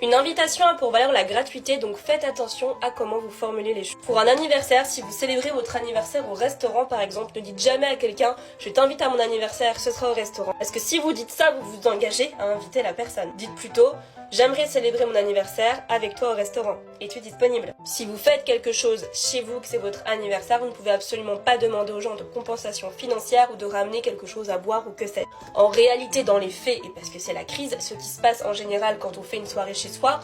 Une invitation a pour valeur la gratuité, donc faites attention à comment vous formulez les choses. Pour un anniversaire, si vous célébrez votre anniversaire au restaurant par exemple, ne dites jamais à quelqu'un « je t'invite à mon anniversaire, ce sera au restaurant ». Parce que si vous dites ça, vous vous engagez à inviter la personne. Dites plutôt « j'aimerais célébrer mon anniversaire avec toi au restaurant. Es-tu disponible ?» Si vous faites quelque chose chez vous, que c'est votre anniversaire, vous ne pouvez absolument pas demander aux gens de compensation financière ou de ramener quelque chose à boire ou que c'est. En réalité, dans les faits, et parce que c'est la crise, ce qui se passe en général quand on fait une soirée chez soi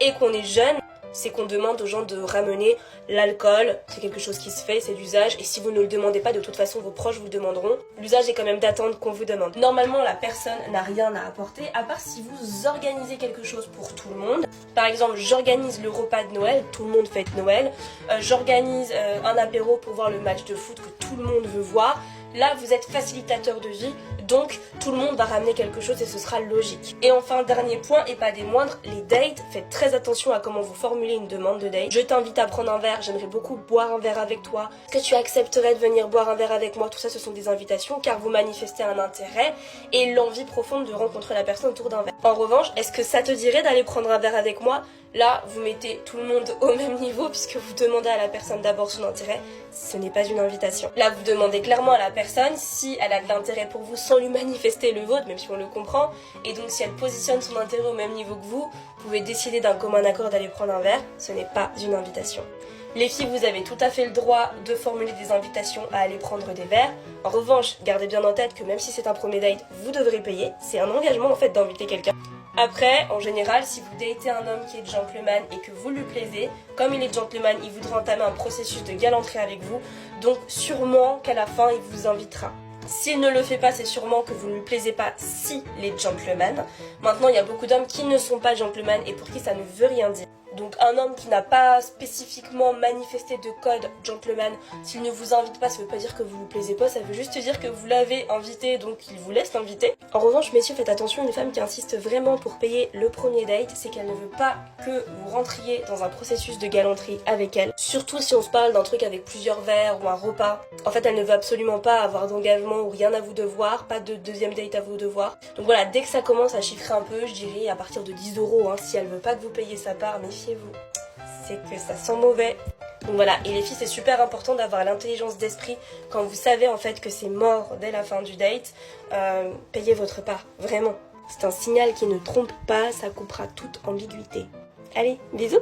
et qu'on est jeune, c'est qu'on demande aux gens de ramener l'alcool, c'est quelque chose qui se fait, c'est l'usage, et si vous ne le demandez pas, de toute façon vos proches vous le demanderont. L'usage est quand même d'attendre qu'on vous demande. Normalement, la personne n'a rien à apporter, à part si vous organisez quelque chose pour tout le monde. Par exemple, j'organise le repas de Noël, tout le monde fête Noël, j'organise un apéro pour voir le match de foot que tout le monde veut voir. Là, vous êtes facilitateur de vie, donc tout le monde va ramener quelque chose et ce sera logique. Et enfin, dernier point, et pas des moindres, les dates. Faites très attention à comment vous formulez une demande de date. Je t'invite à prendre un verre, j'aimerais beaucoup boire un verre avec toi. Est-ce que tu accepterais de venir boire un verre avec moi? Tout ça, ce sont des invitations car vous manifestez un intérêt et l'envie profonde de rencontrer la personne autour d'un verre. En revanche, est-ce que ça te dirait d'aller prendre un verre avec moi? Là, vous mettez tout le monde au même niveau puisque vous demandez à la personne d'abord son intérêt. Ce n'est pas une invitation. Là, vous demandez clairement à la personne si elle a de l'intérêt pour vous sans lui manifester le vôtre, même si on le comprend. Et donc, si elle positionne son intérêt au même niveau que vous pouvez décider d'un commun accord d'aller prendre un verre. Ce n'est pas une invitation. Les filles, vous avez tout à fait le droit de formuler des invitations à aller prendre des verres. En revanche, gardez bien en tête que même si c'est un premier date, vous devrez payer. C'est un engagement en fait d'inviter quelqu'un. Après, en général, si vous datez un homme qui est gentleman et que vous lui plaisez, comme il est gentleman, il voudra entamer un processus de galanterie avec vous, donc sûrement qu'à la fin, il vous invitera. S'il ne le fait pas, c'est sûrement que vous ne lui plaisez pas s'il est gentleman. Maintenant, il y a beaucoup d'hommes qui ne sont pas gentleman et pour qui ça ne veut rien dire. Donc un homme qui n'a pas spécifiquement manifesté de code gentleman, s'il ne vous invite pas, ça veut pas dire que vous lui plaisez pas, ça veut juste dire que vous l'avez invité, donc il vous laisse l'inviter. En revanche, messieurs, faites attention, une femme qui insiste vraiment pour payer le premier date, c'est qu'elle ne veut pas que vous rentriez dans un processus de galanterie avec elle. Surtout si on se parle d'un truc avec plusieurs verres ou un repas. En fait, elle ne veut absolument pas avoir d'engagement ou rien à vous devoir, pas de deuxième date à vous devoir. Donc voilà, dès que ça commence à chiffrer un peu, je dirais à partir de 10 €, si elle veut pas que vous payiez sa part, méfiez-vous. C'est que ça sent mauvais. Donc voilà, et les filles, c'est super important d'avoir l'intelligence d'esprit quand vous savez en fait que c'est mort dès la fin du date. Payez votre part, vraiment. C'est un signal qui ne trompe pas, ça coupera toute ambiguïté. Allez, bisous!